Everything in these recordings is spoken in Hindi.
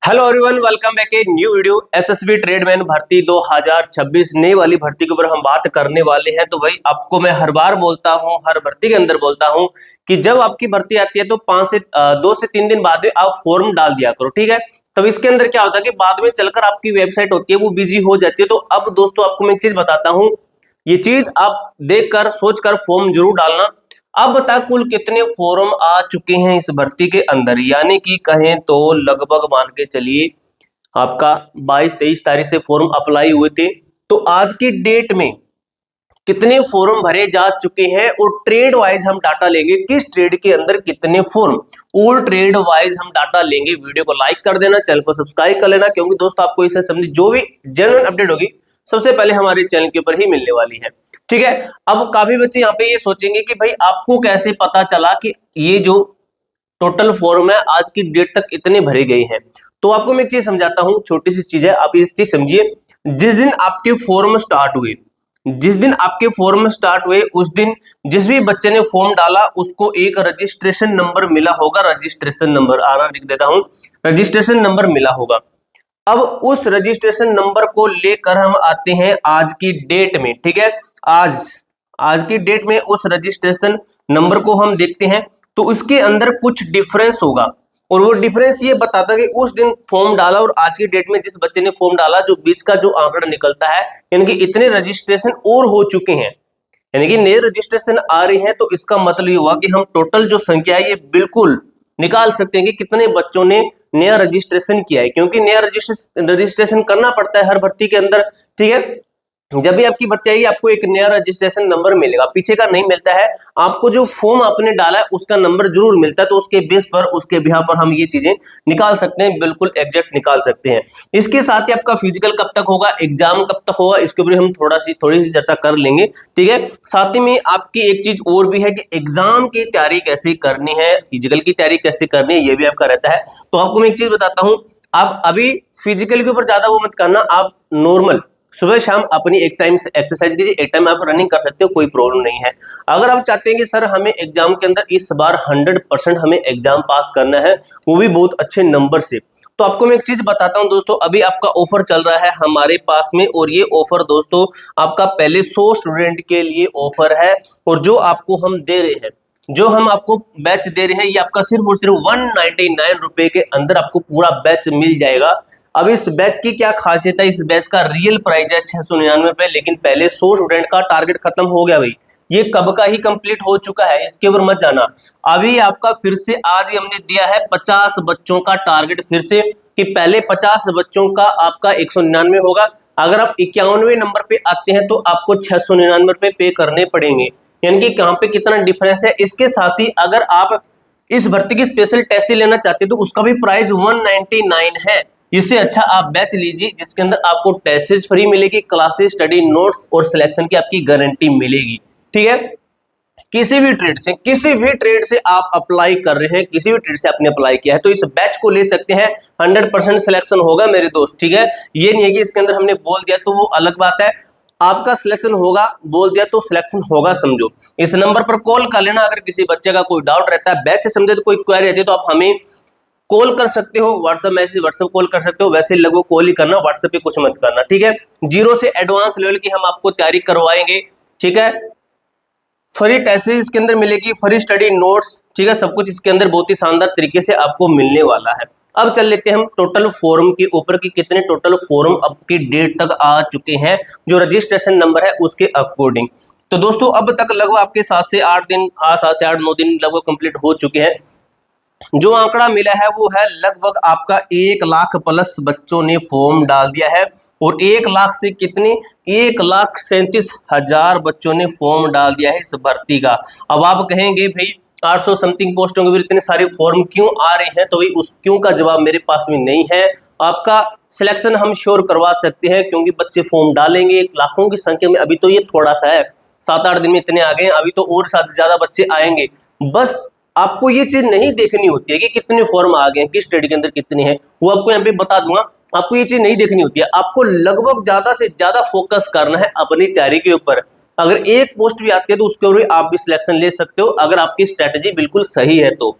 Hello everyone, welcome back a new video. SSB tradesman भर्ती 2026 नई वाली भर्ती के ऊपर हम बात करने वाले हैं। तो भाई आपको मैं हर बार बोलता हूं, हर भर्ती के अंदर बोलता हूं कि जब आपकी भर्ती आती है तो 2 से 3 दिन बाद में आप फॉर्म डाल दिया करो, ठीक है। तब इसके अंदर क्या होता है कि बाद में चलकर आपकी वेबसाइट होती है वो बिजी हो जाती है। तो अब दोस्तों आपको मैं एक चीज बताता हूँ, ये चीज आप देखकर सोचकर फॉर्म जरूर डालना। अब बता कुल कितने फॉर्म आ चुके हैं इस भर्ती के अंदर, यानी कि कहें तो लगभग मान के चलिए आपका 22-23 तारीख से फॉर्म अप्लाई हुए थे। तो आज की डेट में कितने फॉर्म भरे जा चुके हैं और ट्रेड वाइज हम डाटा लेंगे, किस ट्रेड के अंदर कितने फॉर्म, और ट्रेड वाइज हम डाटा लेंगे। वीडियो को लाइक कर देना, चैनल को सब्सक्राइब कर लेना, क्योंकि दोस्तों आपको इससे संबंधित जो भी जेन्युइन अपडेट होगी सबसे पहले हमारे चैनल के ऊपर ही मिलने वाली है, ठीक है। अब काफी बच्चे यहाँ पे ये सोचेंगे कि भाई आपको कैसे पता चला कि ये जो टोटल फॉर्म है आज की डेट तक इतने भरे गए हैं। तो आपको मैं एक चीज समझाता हूँ, छोटी सी चीज है, आप ये चीज समझिए। जिस दिन आपके फॉर्म स्टार्ट हुए, जिस दिन आपके फॉर्म स्टार्ट हुए उस दिन जिस भी बच्चे ने फॉर्म डाला उसको एक रजिस्ट्रेशन नंबर मिला होगा। रजिस्ट्रेशन नंबर आना लिख देता हूं, रजिस्ट्रेशन नंबर मिला होगा। अब उस रजिस्ट्रेशन नंबर को लेकर हम आते हैं आज की डेट में, ठीक है। आज आज की डेट में उस रजिस्ट्रेशन नंबर को हम देखते हैं तो उसके अंदर कुछ डिफरेंस होगा, और वो डिफरेंस ये बताता है कि उस दिन फॉर्म डाला और आज की डेट में जिस बच्चे ने फॉर्म डाला जो बीच का जो आंकड़ा निकलता है, यानी कि इतने रजिस्ट्रेशन और हो चुके हैं, यानी कि नए रजिस्ट्रेशन आ रहे हैं। तो इसका मतलब ये हुआ कि हम टोटल जो संख्या है ये बिल्कुल निकाल सकते हैं कि कितने बच्चों ने नया रजिस्ट्रेशन किया है, क्योंकि नया रजिस्ट्रेशन करना पड़ता है हर भर्ती के अंदर, ठीक है। जब भी आपकी भर्ती आएगी आपको एक नया रजिस्ट्रेशन नंबर मिलेगा, पीछे का नहीं मिलता है आपको। जो फॉर्म आपने डाला है उसका नंबर जरूर मिलता है, तो उसके बेस पर उसके बिहाफ पर हम ये चीजें निकाल सकते हैं, बिल्कुल एग्जैक्ट निकाल सकते हैं। इसके साथ ही आपका फिजिकल कब तक होगा, एग्जाम कब तक होगा, इसके ऊपर हम थोड़ी सी चर्चा कर लेंगे, ठीक है। साथ ही में आपकी एक चीज और भी है कि एग्जाम की तैयारी कैसे करनी है, फिजिकल की तैयारी कैसे करनी है, ये भी आपका रहता है। तो आपको मैं एक चीज बताता हूं, आप अभी फिजिकल के ऊपर ज्यादा वो मत करना, आप नॉर्मल सुबह शाम अपनी एक टाइम एक्सरसाइज कीजिए, एक टाइम आप रनिंग कर सकते हो, कोई प्रॉब्लम नहीं है। अगर आप चाहते हैं कि सर हमें एग्जाम के अंदर इस बार 100% हमें एग्जाम पास करना है, वो भी बहुत अच्छे नंबर से, तो आपको मैं एक चीज बताता हूं दोस्तों, अभी आपका ऑफर चल रहा है हमारे पास में, और ये ऑफर दोस्तों आपका पहले 100 स्टूडेंट के लिए ऑफर है। और जो आपको हम दे रहे हैं, जो हम आपको बैच दे रहे हैं, ये आपका सिर्फ और सिर्फ 199 रुपए के अंदर आपको पूरा बैच मिल जाएगा। अब इस बैच की क्या खासियत है, इस बैच का रियल प्राइस है 699 रुपए, लेकिन पहले 100 स्टूडेंट का टारगेट खत्म हो गया भाई, ये कब का ही कंप्लीट हो चुका है, इसके ऊपर मत जाना। अभी आपका फिर से आज ही हमने दिया है 50 बच्चों का टारगेट, फिर से कि पहले 50 बच्चों का आपका 199 होगा। अगर आप 91वें नंबर पे आते हैं तो आपको 699 रुपए पे करने पड़ेंगे, यानी कि कहां पे कितना डिफरेंस है। इसके साथ ही अगर आप इस भर्ती की स्पेशल टेस्ट लेना चाहते हैं तो उसका भी प्राइस 199 है। इससे अच्छा आप बैच लीजिए जिसके अंदर आपको टेस्ट फ्री मिलेगी, क्लासेस, स्टडी नोट्स और सिलेक्शन की आपकी गारंटी मिलेगी, ठीक है। किसी भी ट्रेड से आप अप्लाई कर रहे हैं, किसी भी ट्रेड से आपने अप्लाई किया है तो इस बैच को ले सकते हैं, 100% सिलेक्शन होगा मेरे दोस्त, ठीक है। ये नहीं है कि इसके अंदर हमने बोल दिया तो वो अलग बात है, आपका सिलेक्शन होगा, बोल दिया तो सिलेक्शन होगा, समझो। इस नंबर पर कॉल कर लेना अगर किसी बच्चे का कोई डाउट रहता है, बैच से समझे तो कोई क्वेरी रहती है तो आप हमें कॉल कर सकते हो, व्हाट्सएप मैसेज, व्हाट्सएप कॉल कर सकते हो, वैसे लगभग कॉल ही करना, व्हाट्सएप पे कुछ मत करना, ठीक है। जीरो से एडवांस लेवल की हम आपको तैयारी करवाएंगे, ठीक है। फ्री टेस्ट इसके अंदर मिलेगी, फ्री स्टडी नोट्स, ठीक है, सब कुछ इसके अंदर बहुत ही शानदार तरीके से आपको मिलने वाला है। अब चल लेते हैं हम टोटल फॉर्म के ऊपर कि कितने टोटल फॉर्म अब की डेट तक आ चुके हैं जो रजिस्ट्रेशन नंबर है उसके अकॉर्डिंग। तो दोस्तों अब तक लगभग आपके 7 से 8 9 दिन लगभग कंप्लीट हो चुके हैं। जो आंकड़ा मिला है वो है लगभग आपका 1 लाख प्लस बच्चों ने फॉर्म डाल दिया है, और 1 लाख से कितने, 1,37,000 बच्चों ने फॉर्म डाल दिया है इस भर्ती का। अब आप कहेंगे भाई 800 समथिंग पोस्टों के भी इतने सारे फॉर्म क्यों आ रहे हैं, तो भाई उस क्यों का जवाब मेरे पास में नहीं है। आपका सिलेक्शन हम श्योर करवा सकते हैं क्योंकि बच्चे फॉर्म डालेंगे, 1 लाखों की संख्या में, अभी तो ये थोड़ा सा है, 7-8 दिन में इतने आ गए, अभी तो और ज्यादा बच्चे आएंगे। बस आपको ये चीज नहीं देखनी होती है कि कितने फॉर्म आ गए हैं, किस स्टेट के अंदर कितने हैं, वो आपको यहाँ पे बता दूंगा। आपको ये चीज नहीं देखनी होती है, आपको लगभग ज्यादा से ज्यादा फोकस करना है अपनी तैयारी के ऊपर। अगर एक पोस्ट भी आती है तो उसके ऊपर आप भी सिलेक्शन ले सकते हो अगर आपकी स्ट्रेटेजी बिल्कुल सही है तो,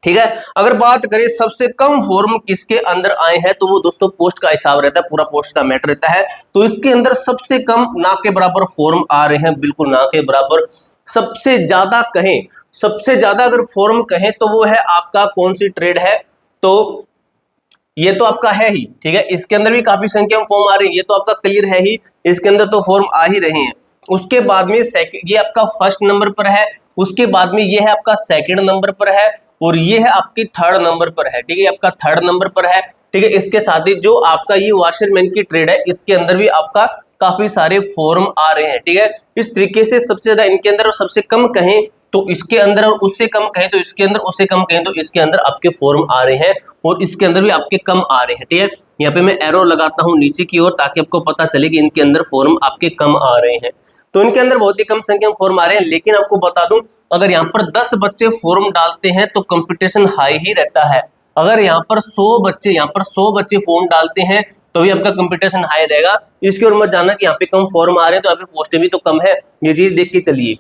ठीक है। अगर बात करें सबसे कम फॉर्म किसके अंदर आए हैं, तो वो दोस्तों पोस्ट का हिसाब रहता है, पूरा पोस्ट का मैटर रहता है। तो इसके अंदर सबसे कम ना के बराबर फॉर्म आ रहे हैं, बिल्कुल ना के बराबर। सबसे ज्यादा कहें, सबसे ज्यादा अगर फॉर्म कहें तो वो है आपका कौन सी ट्रेड है, तो ये तो आपका है ही, ठीक है। इसके अंदर भी काफी संख्या में फॉर्म आ रही है, ये तो आपका क्लियर है ही, इसके अंदर तो फॉर्म आ ही रहे हैं। उसके बाद में ये आपका फर्स्ट नंबर पर है, उसके बाद में ये है आपका सेकंड नंबर पर है, और ये है आपकी थर्ड नंबर पर है, ठीक है, आपका थर्ड नंबर पर है, ठीक है। इसके साथ ही जो आपका ये वॉशरमैन की ट्रेड है, इसके अंदर भी आपका काफी सारे फॉर्म आ रहे हैं, ठीक है। इस तरीके से सबसे ज्यादा इनके अंदर और सबसे कम कहें तो इसके अंदर, और उससे कम कहें तो इसके अंदर, उससे कम कहें तो इसके अंदर आपके फॉर्म आ रहे हैं, और इसके अंदर भी आपके कम आ रहे हैं, ठीक है। यहाँ पे मैं एरो लगाता हूं नीचे की ओर ताकि आपको पता चले कि इनके अंदर फॉर्म आपके कम आ रहे हैं। तो इनके अंदर बहुत ही कम संख्या में फॉर्म आ रहे हैं, लेकिन आपको बता दूं अगर यहाँ पर 10 बच्चे फॉर्म डालते हैं तो कंपटीशन हाई ही रहता है। अगर यहाँ पर 100 बच्चे फॉर्म डालते हैं तो भी आपका कंपटीशन हाई रहेगा। इसकी ओर मत जाना कि यहाँ पे कम फॉर्म आ रहे हैं तो यहाँ पे पोस्टें भी तो कम है, ये चीज देख के चलिए।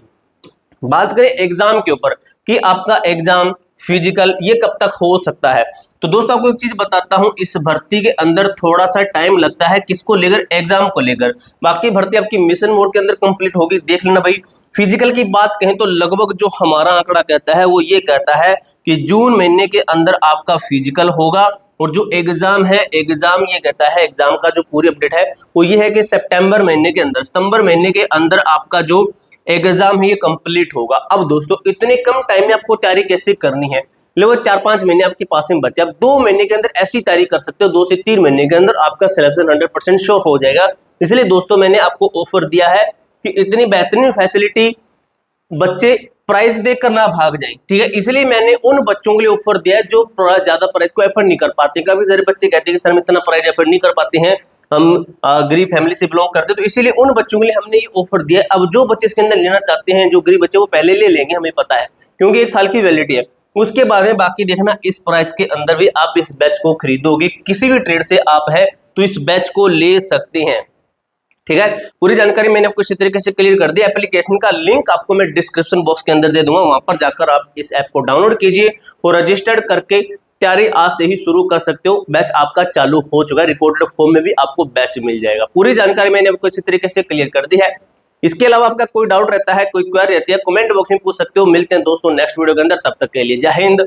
बात करें एग्जाम के ऊपर कि आपका एग्जाम फिजिकल ये कब तक हो सकता है, तो दोस्तों आपको एक चीज बताता हूं, इस भर्ती के अंदर थोड़ा सा टाइम लगता है, किसको लेकर, एग्जाम को लेकर। बाकी भर्ती आपकी मिशन मोड के अंदर कंप्लीट होगी, देख लेना भाई। फिजिकल की बात कहें तो लगभग जो हमारा आंकड़ा कहता है वो ये कहता है कि जून महीने के अंदर आपका फिजिकल होगा, और जो एग्जाम है, एग्जाम ये कहता है, एग्जाम का जो पूरी अपडेट है वो ये है कि सितंबर महीने के अंदर, सितंबर महीने के अंदर आपका जो एग्जाम है ये कंप्लीट होगा। अब दोस्तों इतने कम टाइम में आपको तैयारी कैसे करनी है, लगभग 4-5 महीने आपके पास में बचे, आप 2 महीने के अंदर ऐसी तैयारी कर सकते हो, 2 से 3 महीने के अंदर आपका सिलेक्शन 100% श्योर हो जाएगा। इसलिए दोस्तों मैंने आपको ऑफर दिया है कि इतनी बेहतरीन फैसिलिटी बच्चे प्राइस देकर ना भाग जाए, ठीक है। इसलिए मैंने उन बच्चों के लिए ऑफर दिया है जो ज्यादा प्राइस को एफर्ड नहीं कर पाते। काफी सारे बच्चे कहते हैं कि सर हम इतना प्राइस एफर्ड नहीं कर पाते हैं, हम गरीब फैमिली से बिलोंग करते हैं, तो इसीलिए उन बच्चों के लिए हमने ये ऑफर दिया है। अब जो बच्चे इसके अंदर लेना चाहते हैं, जो गरीब बच्चे, वो पहले ले लेंगे, हमें पता है, क्योंकि 1 साल की वैलिडिटी है। उसके बाद में बाकी देखना, इस प्राइस के अंदर भी आप इस बैच को खरीदोगे, किसी भी ट्रेड से आप है तो इस बैच को ले सकते हैं, ठीक है। पूरी जानकारी मैंने आपको इसी तरीके से क्लियर कर दी। एप्लीकेशन का लिंक आपको मैं डिस्क्रिप्शन बॉक्स के अंदर दे दूंगा, वहां पर जाकर आप इस ऐप को डाउनलोड कीजिए और रजिस्टर्ड करके तैयारी आज से ही शुरू कर सकते हो। बैच आपका चालू हो चुका है, रिकॉर्डेड फॉर्म में भी आपको बैच मिल जाएगा। पूरी जानकारी मैंने आपको इसी तरीके से क्लियर कर दी है। इसके अलावा आपका कोई डाउट रहता है, कोई क्वेरी रहती है, कमेंट बॉक्स में पूछ सकते हो। मिलते हैं दोस्तों नेक्स्ट वीडियो के अंदर, तब तक के लिए जय हिंद,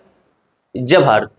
जय भारत।